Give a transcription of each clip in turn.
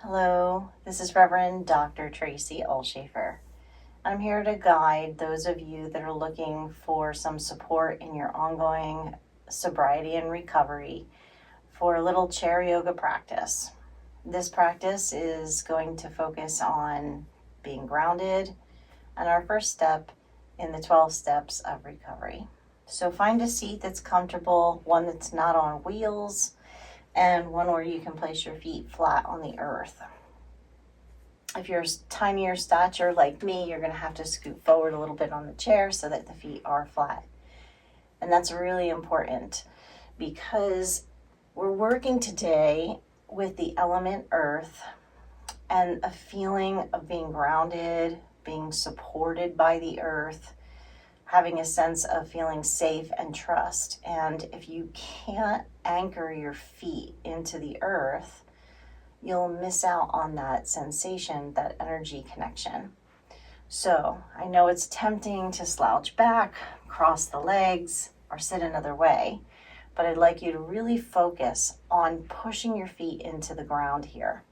Hello, this is Reverend Dr. Tracey. I'm here to guide those of you that are looking for some support in your ongoing sobriety and recovery for a little chair yoga practice. This practice is going to focus on being grounded and our first step in the 12 steps of recovery. So find a seat that's comfortable, one that's not on wheels, and one where you can place your feet flat on the earth. If you're tinier stature like me, you're going to have to scoot forward a little bit on the chair so that the feet are flat. And that's really important because we're working today with the element earth and a feeling of being grounded, being supported by the earth, having a sense of feeling safe and trust. And if you can't anchor your feet into the earth, you'll miss out on that sensation, that energy connection. So I know it's tempting to slouch back, cross the legs, or sit another way, but I'd like you to really focus on pushing your feet into the ground here.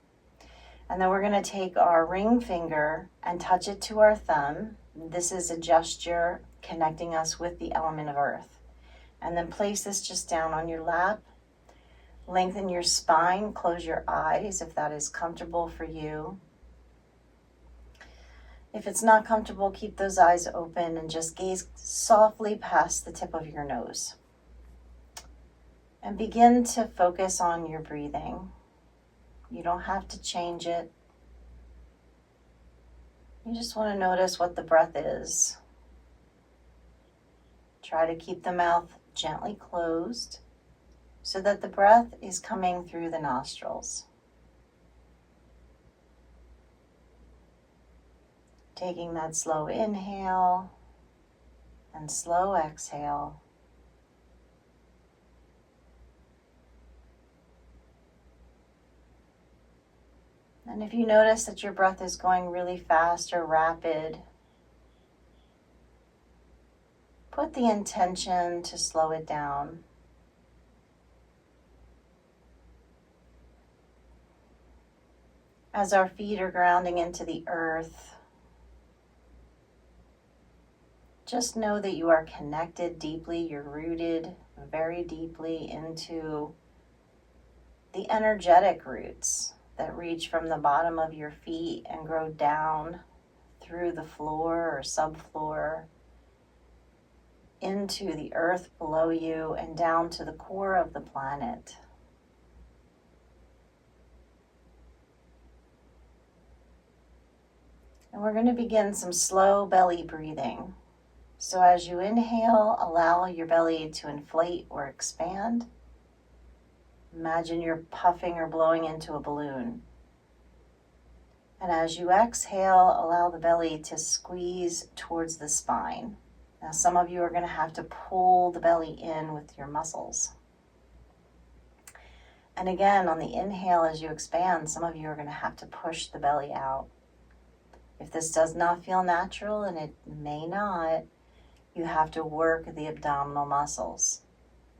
And then we're going to take our ring finger and touch it to our thumb. This is a gesture connecting us with the element of earth. And then place this just down on your lap. Lengthen your spine, close your eyes if that is comfortable for you. If it's not comfortable, keep those eyes open and just gaze softly past the tip of your nose. And begin to focus on your breathing. You don't have to change it. You just want to notice what the breath is. Try to keep the mouth gently closed so that the breath is coming through the nostrils. Taking that slow inhale and slow exhale. And if you notice that your breath is going really fast or rapid, put the intention to slow it down. As our feet are grounding into the earth, just know that you are connected deeply, you're rooted very deeply into the energetic roots that reach from the bottom of your feet and grow down through the floor or subfloor into the earth below you and down to the core of the planet. And we're going to begin some slow belly breathing. So as you inhale, allow your belly to inflate or expand. Imagine you're puffing or blowing into a balloon. And as you exhale, allow the belly to squeeze towards the spine. Now, some of you are going to have to pull the belly in with your muscles. And again, on the inhale, as you expand, some of you are going to have to push the belly out. If this does not feel natural, and it may not, you have to work the abdominal muscles.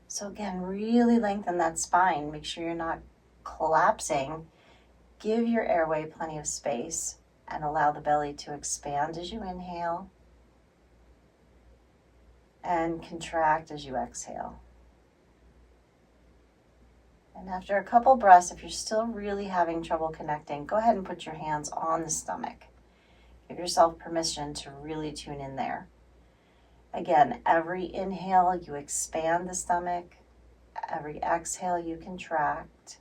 So again, really lengthen that spine. Make sure you're not collapsing. Give your airway plenty of space and allow the belly to expand as you inhale and contract as you exhale. And after a couple breaths, if you're still really having trouble connecting, go ahead and put your hands on the stomach. Give yourself permission to really tune in there. Again, every inhale, you expand the stomach. Every exhale, you contract.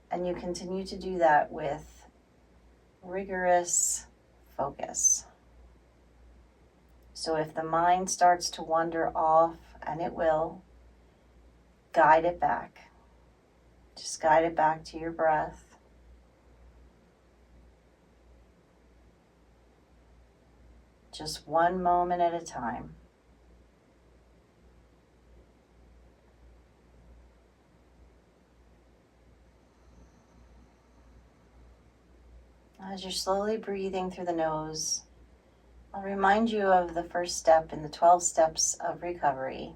And you continue to do that with rigorous focus. So if the mind starts to wander off, and it will, guide it back. Just guide it back to your breath. Just one moment at a time. As you're slowly breathing through the nose, I'll remind you of the first step in the 12 steps of recovery.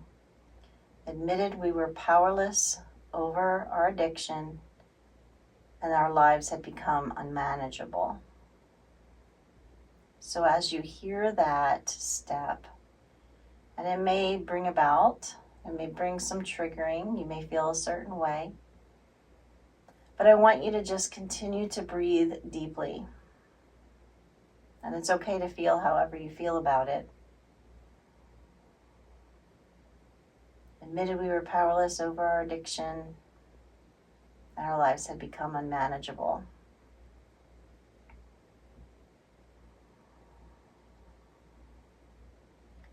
Admitted we were powerless over our addiction and our lives had become unmanageable. So as you hear that step, and it may bring some triggering, you may feel a certain way, but I want you to just continue to breathe deeply. And it's okay to feel however you feel about it. Admitted we were powerless over our addiction, and our lives had become unmanageable.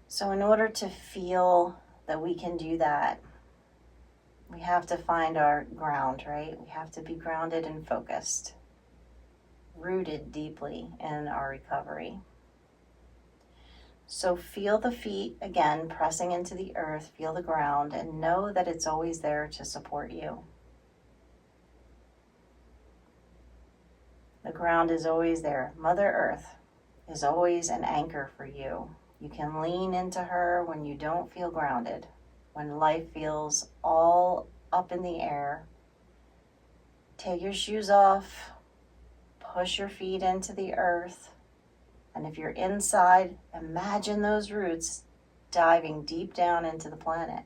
So in order to feel that we can do that, we have to find our ground, right? We have to be grounded and focused, rooted deeply in our recovery. So feel the feet, again, pressing into the earth, feel the ground, and know that it's always there to support you. The ground is always there. Mother Earth is always an anchor for you. You can lean into her when you don't feel grounded, when life feels all up in the air. Take your shoes off, push your feet into the earth, and if you're inside, imagine those roots diving deep down into the planet.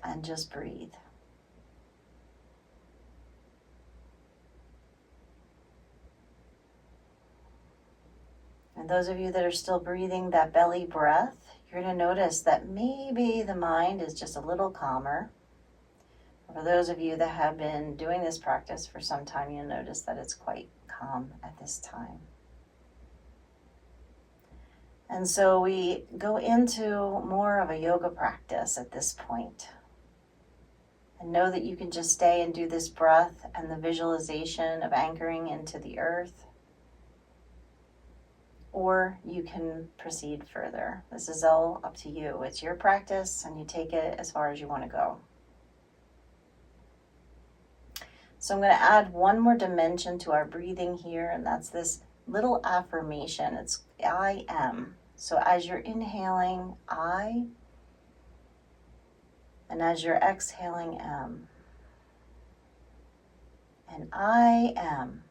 And just breathe. And those of you that are still breathing that belly breath, you're going to notice that maybe the mind is just a little calmer. For those of you that have been doing this practice for some time, you'll notice that it's quite calm at this time. And so we go into more of a yoga practice at this point. And know that you can just stay and do this breath and the visualization of anchoring into the earth. Or you can proceed further. This is all up to you. It's your practice, and you take it as far as you want to go. So I'm going to add one more dimension to our breathing here, and that's this little affirmation. It's I am. So as you're inhaling, I, and as you're exhaling, am. And I am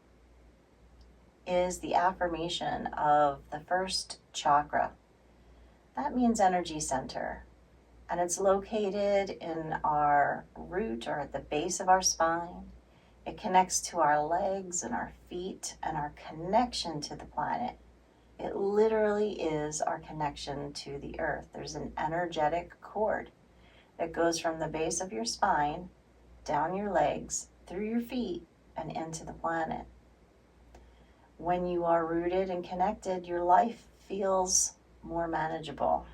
is the affirmation of the first chakra. That means energy center. And it's located in our root or at the base of our spine. It connects to our legs and our feet and our connection to the planet. It literally is our connection to the earth. There's an energetic cord that goes from the base of your spine, down your legs, through your feet, and into the planet. When you are rooted and connected, your life feels more manageable.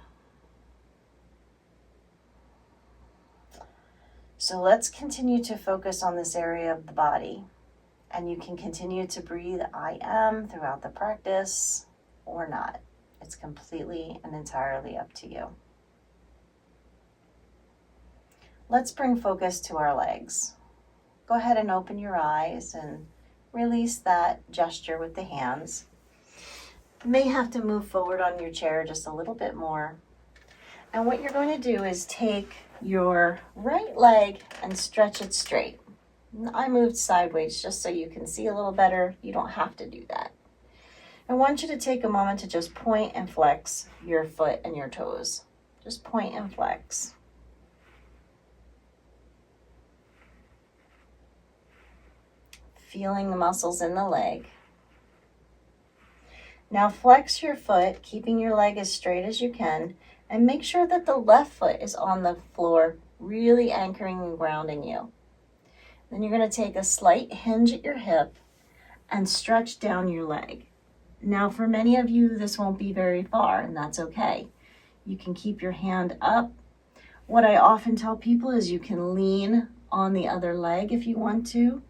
So let's continue to focus on this area of the body. And you can continue to breathe I am throughout the practice or not. It's completely and entirely up to you. Let's bring focus to our legs. Go ahead and open your eyes and release that gesture with the hands. You may have to move forward on your chair just a little bit more. And what you're going to do is take your right leg and stretch it straight. I moved sideways just so you can see a little better. You don't have to do that. I want you to take a moment to just point and flex your foot and your toes. Just point and flex. Feeling the muscles in the leg. Now flex your foot, keeping your leg as straight as you can, and make sure that the left foot is on the floor, really anchoring and grounding you. Then you're going to take a slight hinge at your hip and stretch down your leg. Now for many of you, this won't be very far, and that's okay. You can keep your hand up. What I often tell people is you can lean on the other leg if you want to.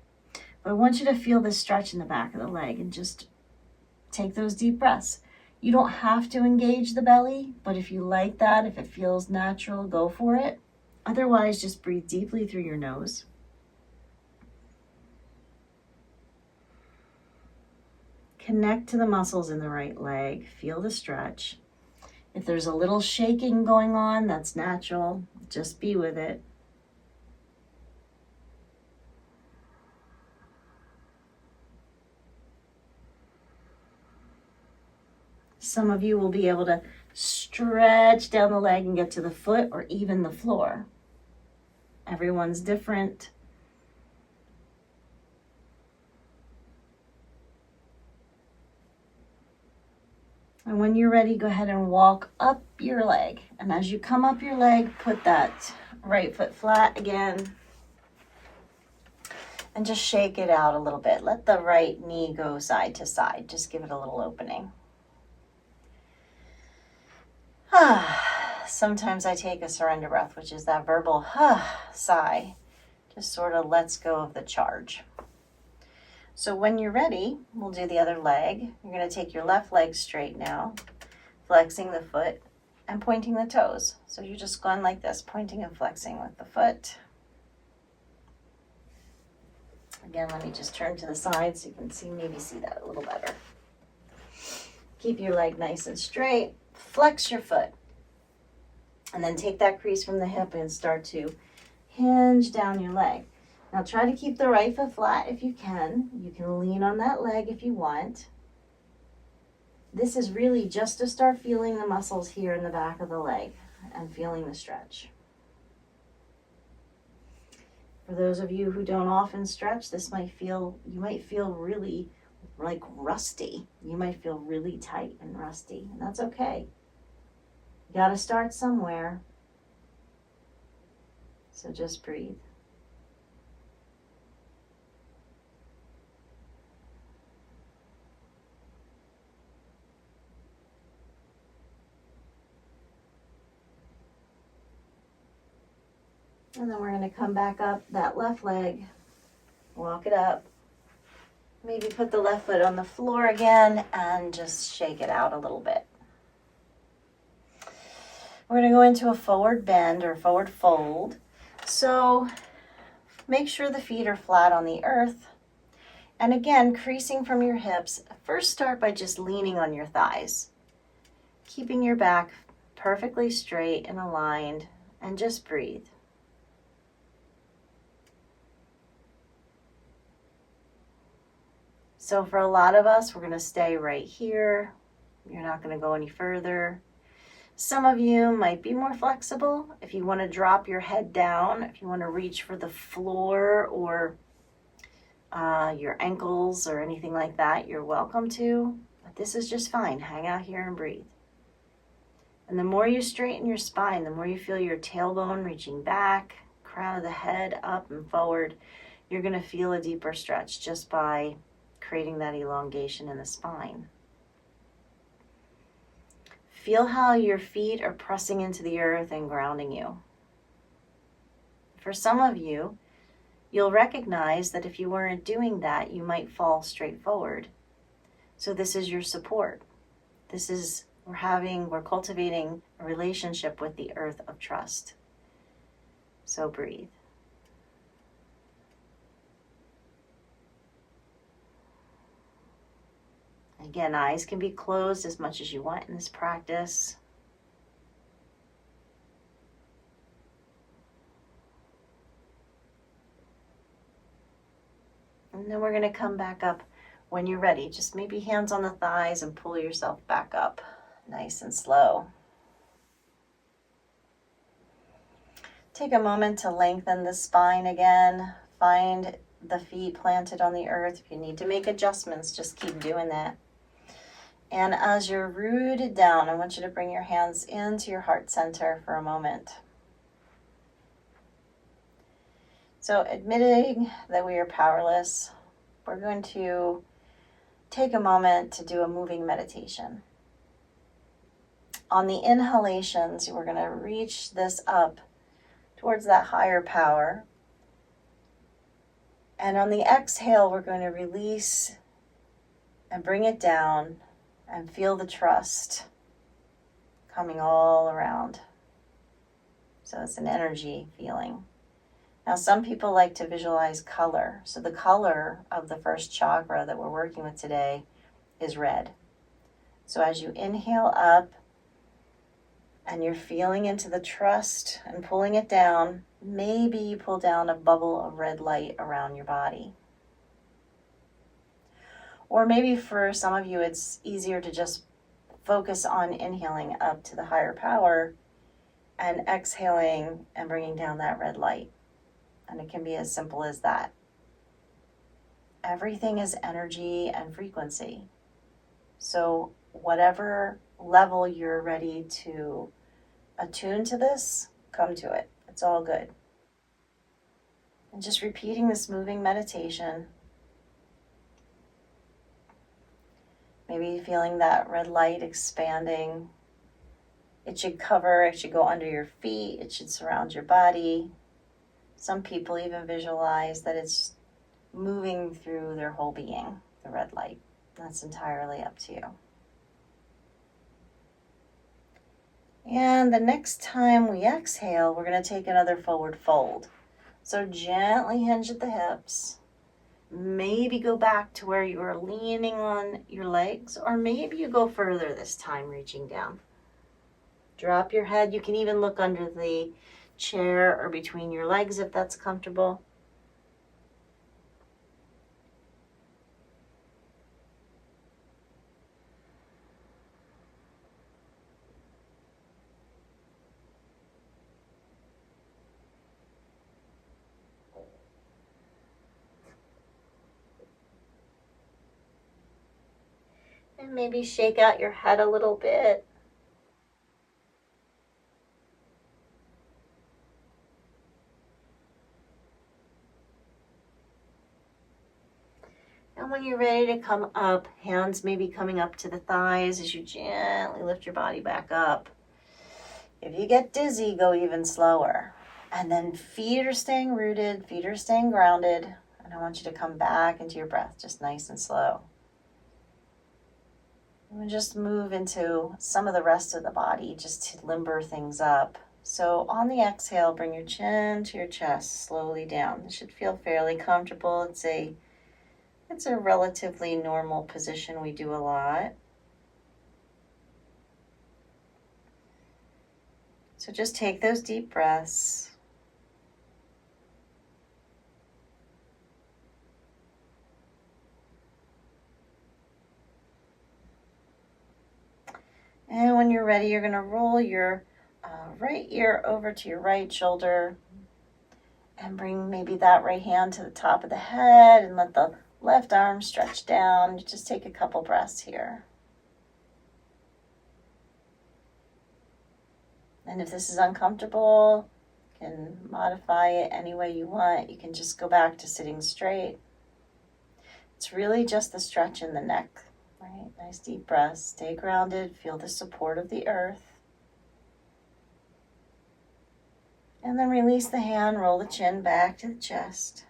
But I want you to feel this stretch in the back of the leg and just take those deep breaths. You don't have to engage the belly, but if you like that, if it feels natural, go for it. Otherwise, just breathe deeply through your nose. Connect to the muscles in the right leg. Feel the stretch. If there's a little shaking going on, that's natural. Just be with it. Some of you will be able to stretch down the leg and get to the foot or even the floor. Everyone's different. And when you're ready, go ahead and walk up your leg. And as you come up your leg, put that right foot flat again. And just shake it out a little bit. Let the right knee go side to side. Just give it a little opening. Sometimes I take a surrender breath, which is that verbal sigh. Just sort of lets go of the charge. So when you're ready, we'll do the other leg. You're going to take your left leg straight now, flexing the foot and pointing the toes. So you're just going like this, pointing and flexing with the foot. Again, let me just turn to the side so you can maybe see that a little better. Keep your leg nice and straight. Flex your foot. And then take that crease from the hip and start to hinge down your leg. Now try to keep the right foot flat if you can. You can lean on that leg if you want. This is really just to start feeling the muscles here in the back of the leg and feeling the stretch. For those of you who don't often stretch, you might feel really like rusty. You might feel really tight and rusty, and that's okay. You got to start somewhere. So just breathe. And then we're going to come back up that left leg, walk it up, maybe put the left foot on the floor again and just shake it out a little bit. We're going to go into a forward bend or forward fold. So make sure the feet are flat on the earth. And again, creasing from your hips, first start by just leaning on your thighs, keeping your back perfectly straight and aligned, and just breathe. So for a lot of us, we're going to stay right here. You're not going to go any further. Some of you might be more flexible. If you want to drop your head down, if you want to reach for the floor or your ankles or anything like that, you're welcome to. But this is just fine. Hang out here and breathe. And the more you straighten your spine, the more you feel your tailbone reaching back, crown of the head up and forward, you're going to feel a deeper stretch just by creating that elongation in the spine. Feel how your feet are pressing into the earth and grounding you. For some of you, you'll recognize that if you weren't doing that, you might fall straight forward. So this is your support. We're cultivating a relationship with the earth of trust. So breathe. Again, eyes can be closed as much as you want in this practice. And then we're going to come back up when you're ready. Just maybe hands on the thighs and pull yourself back up nice and slow. Take a moment to lengthen the spine again. Find the feet planted on the earth. If you need to make adjustments, just keep doing that. And as you're rooted down, I want you to bring your hands into your heart center for a moment. So admitting that we are powerless, we're going to take a moment to do a moving meditation. On the inhalations, we're going to reach this up towards that higher power. And on the exhale, we're going to release and bring it down and feel the trust coming all around. So it's an energy feeling. Now, some people like to visualize color. So the color of the first chakra that we're working with today is red. So as you inhale up and you're feeling into the trust and pulling it down, maybe you pull down a bubble of red light around your body. Or maybe for some of you, it's easier to just focus on inhaling up to the higher power and exhaling and bringing down that red light. And it can be as simple as that. Everything is energy and frequency. So whatever level you're ready to attune to this, come to it. It's all good. And just repeating this moving meditation. Maybe feeling that red light expanding. It should go under your feet. It should surround your body. Some people even visualize that it's moving through their whole being, the red light. That's entirely up to you. And the next time we exhale, we're going to take another forward fold. So gently hinge at the hips. Maybe go back to where you were leaning on your legs, or maybe you go further this time, reaching down. Drop your head. You can even look under the chair or between your legs if that's comfortable. And maybe shake out your head a little bit. And when you're ready to come up, hands maybe coming up to the thighs as you gently lift your body back up. If you get dizzy, go even slower. And then feet are staying rooted, feet are staying grounded. And I want you to come back into your breath, just nice and slow. And just move into some of the rest of the body just to limber things up. So on the exhale, bring your chin to your chest, slowly down. It should feel fairly comfortable. It's a relatively normal position we do a lot. So just take those deep breaths. And when you're ready, you're going to roll your right ear over to your right shoulder and bring maybe that right hand to the top of the head and let the left arm stretch down. Just take a couple breaths here. And if this is uncomfortable, you can modify it any way you want. You can just go back to sitting straight. It's really just the stretch in the neck. Right, nice deep breaths. Stay grounded. Feel the support of the earth. And then release the hand. Roll the chin back to the chest.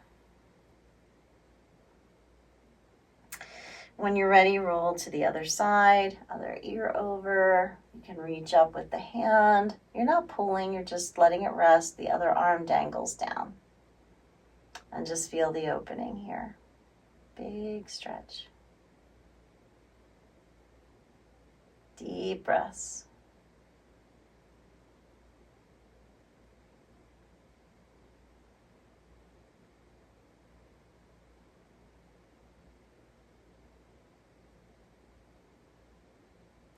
When you're ready, roll to the other side. Other ear over. You can reach up with the hand. You're not pulling. You're just letting it rest. The other arm dangles down. And just feel the opening here. Big stretch. Deep breaths.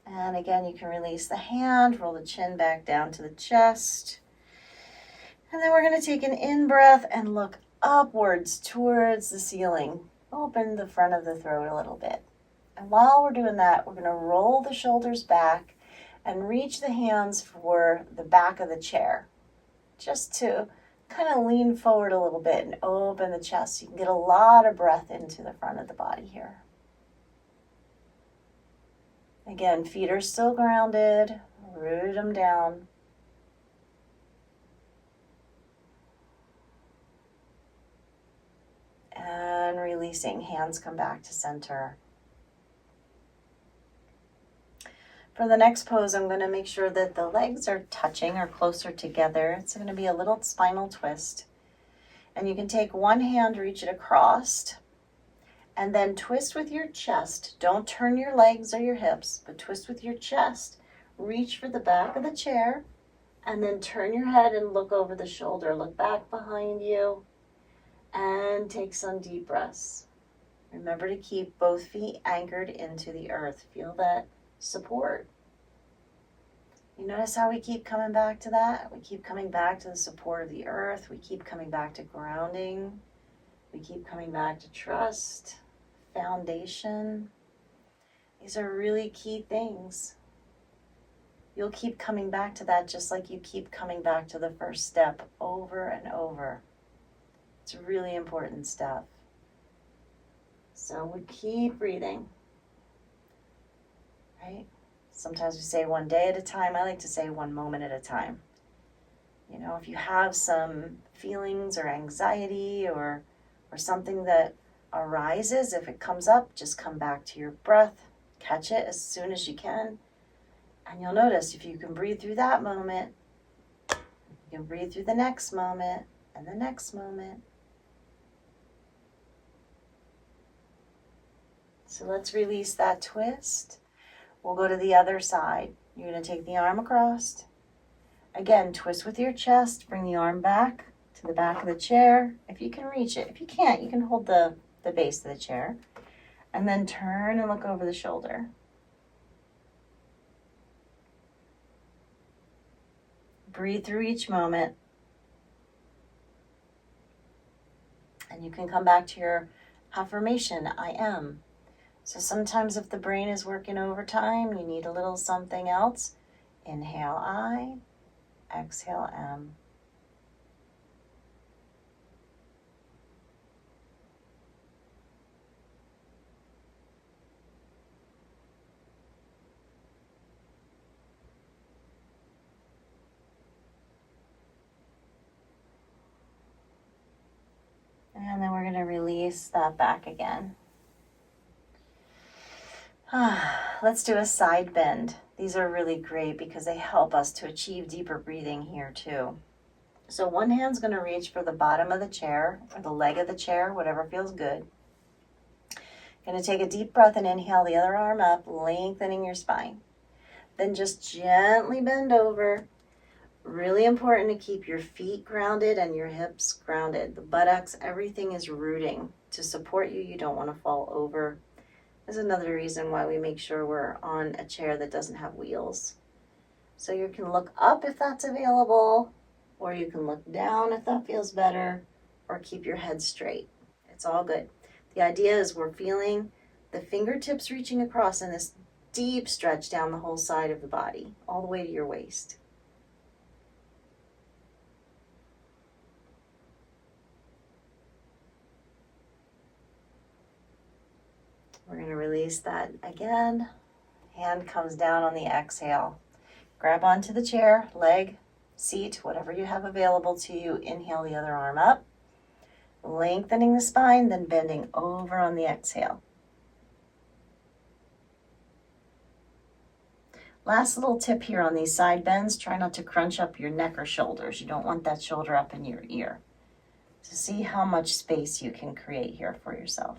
And again, you can release the hand, roll the chin back down to the chest. And then we're going to take an in-breath and look upwards towards the ceiling. Open the front of the throat a little bit. And while we're doing that, we're going to roll the shoulders back and reach the hands for the back of the chair. Just to kind of lean forward a little bit and open the chest. You can get a lot of breath into the front of the body here. Again, feet are still grounded. Root them down. And releasing, hands come back to center. For the next pose, I'm going to make sure that the legs are touching or closer together. It's going to be a little spinal twist. And you can take one hand, reach it across, and then twist with your chest. Don't turn your legs or your hips, but twist with your chest. Reach for the back of the chair, and then turn your head and look over the shoulder. Look back behind you, and take some deep breaths. Remember to keep both feet anchored into the earth. Feel that support. You notice how we keep coming back to that? We keep coming back to the support of the earth. We keep coming back to grounding. We keep coming back to trust, foundation. These are really key things. You'll keep coming back to that just like you keep coming back to the first step over and over. It's a really important step. So we keep breathing, right? Sometimes we say one day at a time. I like to say one moment at a time. You know, if you have some feelings or anxiety or something that arises, if it comes up, just come back to your breath, catch it as soon as you can. And you'll notice if you can breathe through that moment, you can breathe through the next moment and the next moment. So let's release that twist. We'll go to the other side. You're going to take the arm across. Again, twist with your chest. Bring the arm back to the back of the chair, if you can reach it. If you can't, you can hold the base of the chair. And then turn and look over the shoulder. Breathe through each moment. And you can come back to your affirmation, I am. So sometimes if the brain is working overtime, you need a little something else. Inhale I, exhale M. And then we're going to release that back again. Let's do a side bend. These are really great because they help us to achieve deeper breathing here too. So one hand's going to reach for the bottom of the chair or the leg of the chair, whatever feels good. Going to take a deep breath and inhale the other arm up, lengthening your spine. Then just gently bend over. Really important to keep your feet grounded and your hips grounded. The buttocks, everything is rooting to support you. You don't want to fall over. This is another reason why we make sure we're on a chair that doesn't have wheels. So you can look up if that's available, or you can look down if that feels better, or keep your head straight. It's all good. The idea is we're feeling the fingertips reaching across in this deep stretch down the whole side of the body, all the way to your waist. We're going to release that again. Hand comes down on the exhale. Grab onto the chair, leg, seat, whatever you have available to you. Inhale the other arm up. Lengthening the spine, then bending over on the exhale. Last little tip here on these side bends, try not to crunch up your neck or shoulders. You don't want that shoulder up in your ear. So see how much space you can create here for yourself.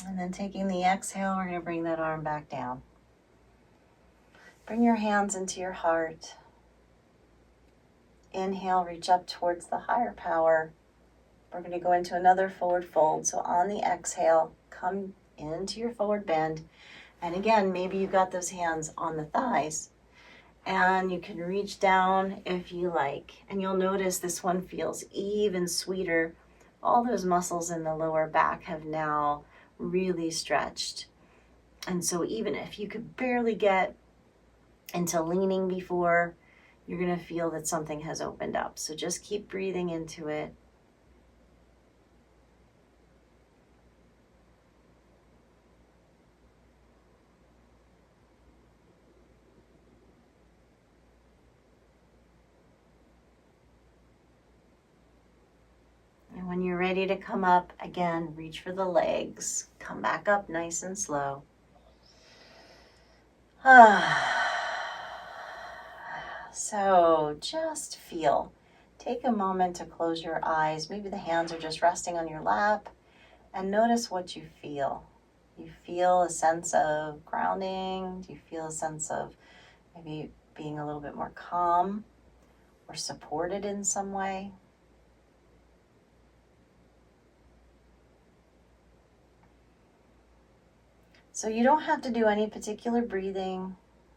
And then taking the exhale, we're going to bring that arm back down. Bring your hands into your heart. Inhale, reach up towards the higher power. We're going to go into another forward fold. So on the exhale, come into your forward bend. And again, maybe you've got those hands on the thighs. And you can reach down if you like. And you'll notice this one feels even sweeter. All those muscles in the lower back have now really stretched. And so even if you could barely get into leaning before, you're going to feel that something has opened up. So just keep breathing into it. And when you're ready to come up, again, reach for the legs. Come back up nice and slow. So just feel. Take a moment to close your eyes. Maybe the hands are just resting on your lap. And notice what you feel. You feel a sense of grounding? Do you feel a sense of maybe being a little bit more calm or supported in some way. So you don't have to do any particular breathing.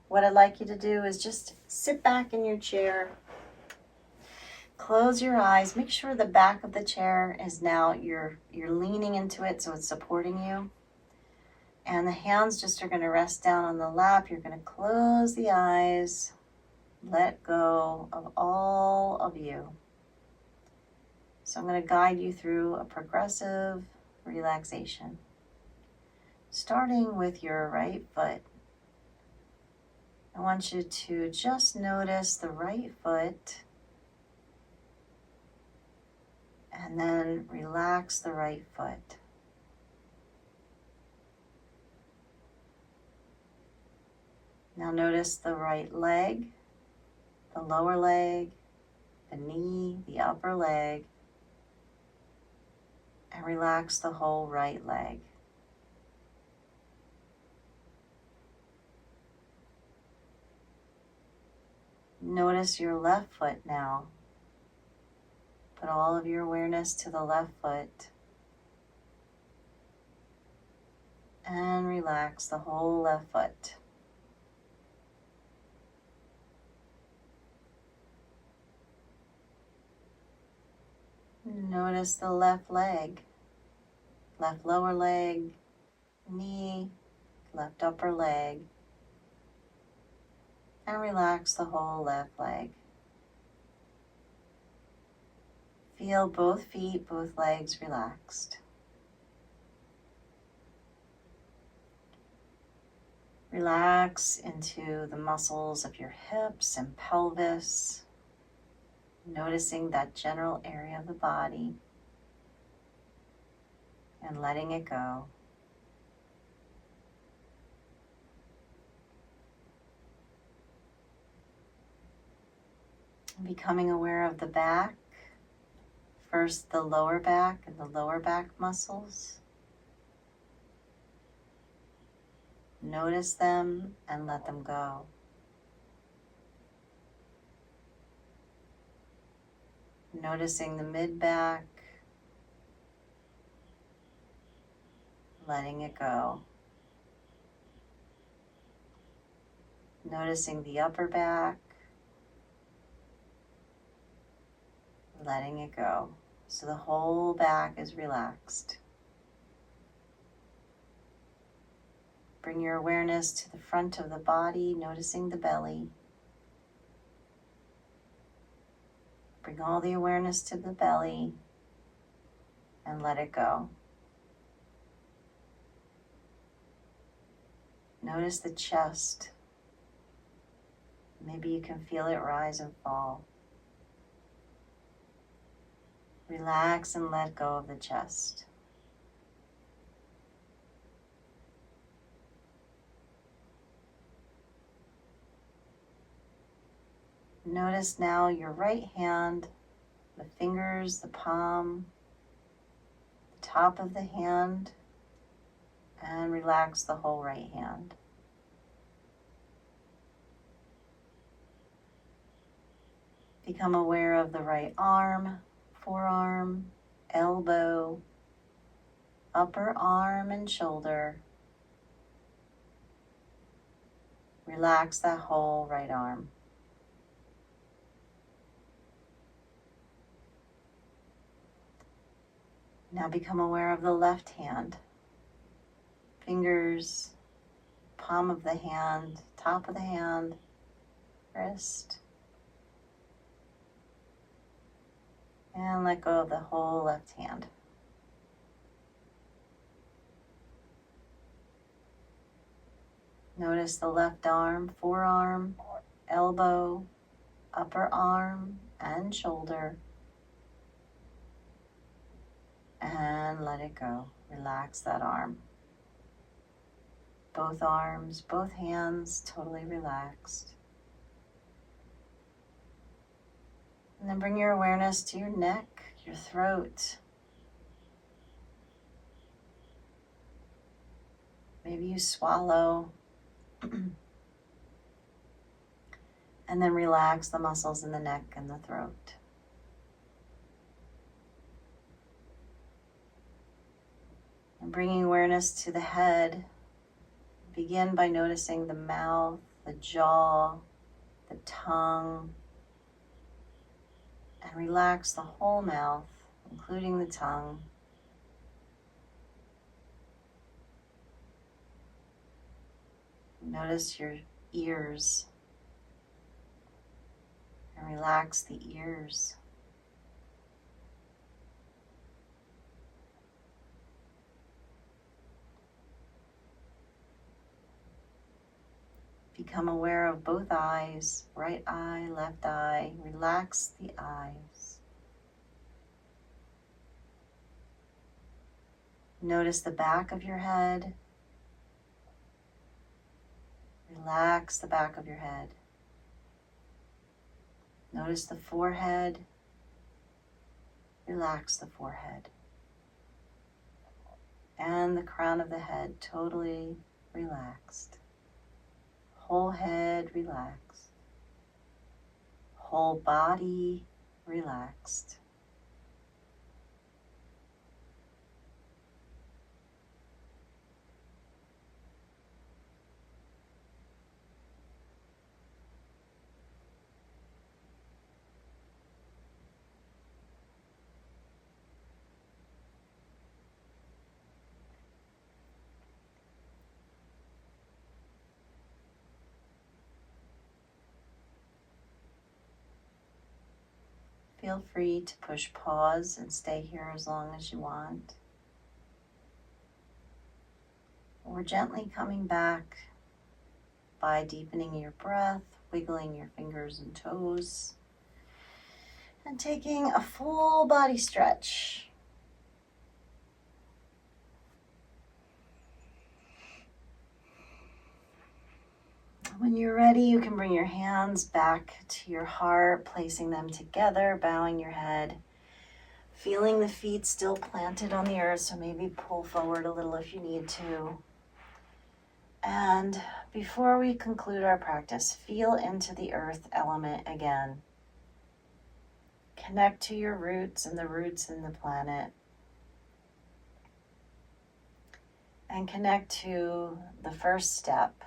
What I'd like you to do is just sit back in your chair, close your eyes, make sure the back of the chair is now, you're leaning into it so it's supporting you. And the hands just are going to rest down on the lap. You're going to close the eyes, let go of all of you. So I'm going to guide you through a progressive relaxation. Starting with your right foot. I want you to just notice the right foot and then relax the right foot. Now notice the right leg, the lower leg, the knee, the upper leg, and relax the whole right leg. Notice your left foot now. Put all of your awareness to the left foot and relax the whole left foot. Notice the left leg, left lower leg, knee, left upper leg, and relax the whole left leg. Feel both feet, both legs relaxed. Relax into the muscles of your hips and pelvis, noticing that general area of the body and letting it go. Becoming aware of the back, first the lower back and the lower back muscles. Notice them and let them go. Noticing the mid-back, letting it go. Noticing the upper back, letting it go. So the whole back is relaxed. Bring your awareness to the front of the body, noticing the belly. Bring all the awareness to the belly and let it go. Notice the chest. Maybe you can feel it rise and fall. Relax and let go of the chest. Notice now your right hand, the fingers, the palm, the top of the hand, and relax the whole right hand. Become aware of the right arm, forearm, elbow, upper arm and shoulder. Relax that whole right arm. Now become aware of the left hand, fingers, palm of the hand, top of the hand, wrist. And let go of the whole left hand. Notice the left arm, forearm, elbow, upper arm, and shoulder. And let it go. Relax that arm. Both arms, both hands, totally relaxed. And then bring your awareness to your neck, your throat. Maybe you swallow. And then relax the muscles in the neck and the throat. And bringing awareness to the head, begin by noticing the mouth, the jaw, the tongue, and relax the whole mouth, including the tongue. Notice your ears and relax the ears. Become aware of both eyes, right eye, left eye. Relax the eyes. Notice the back of your head. Relax the back of your head. Notice the forehead. Relax the forehead. And the crown of the head totally relaxed. Whole head relaxed. Whole body relaxed. Feel free to push pause and stay here as long as you want. Or gently coming back by deepening your breath, wiggling your fingers and toes, and taking a full body stretch. When you're ready, you can bring your hands back to your heart, placing them together, bowing your head, feeling the feet still planted on the earth, so maybe pull forward a little if you need to. And before we conclude our practice, feel into the earth element again. Connect to your roots and the roots in the planet. And connect to the first step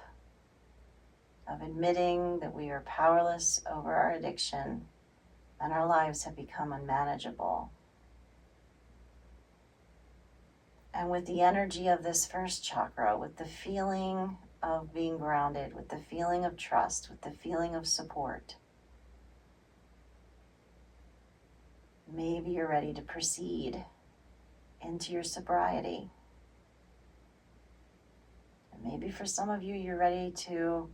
of admitting that we are powerless over our addiction and our lives have become unmanageable. And with the energy of this first chakra, with the feeling of being grounded, with the feeling of trust, with the feeling of support, maybe you're ready to proceed into your sobriety. And maybe for some of you, you're ready to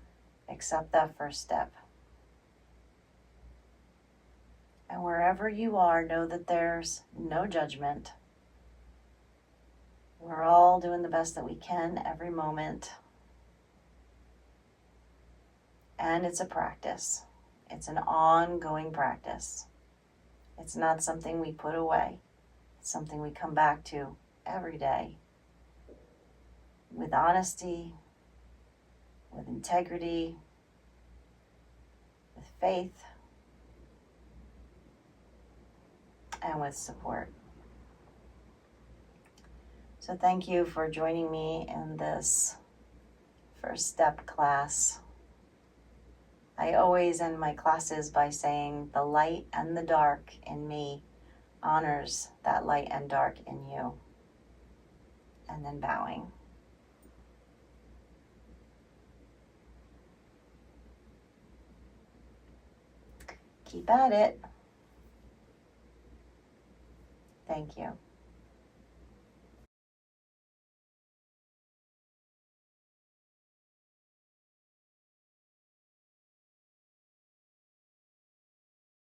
accept that first step. And wherever you are, know that there's no judgment. We're all doing the best that we can every moment. And it's a practice. It's an ongoing practice. It's not something we put away. It's something we come back to every day with honesty, with integrity, with faith, and with support. So thank you for joining me in this first step class. I always end my classes by saying the light and the dark in me honors that light and dark in you. And then bowing. Keep at it. Thank you.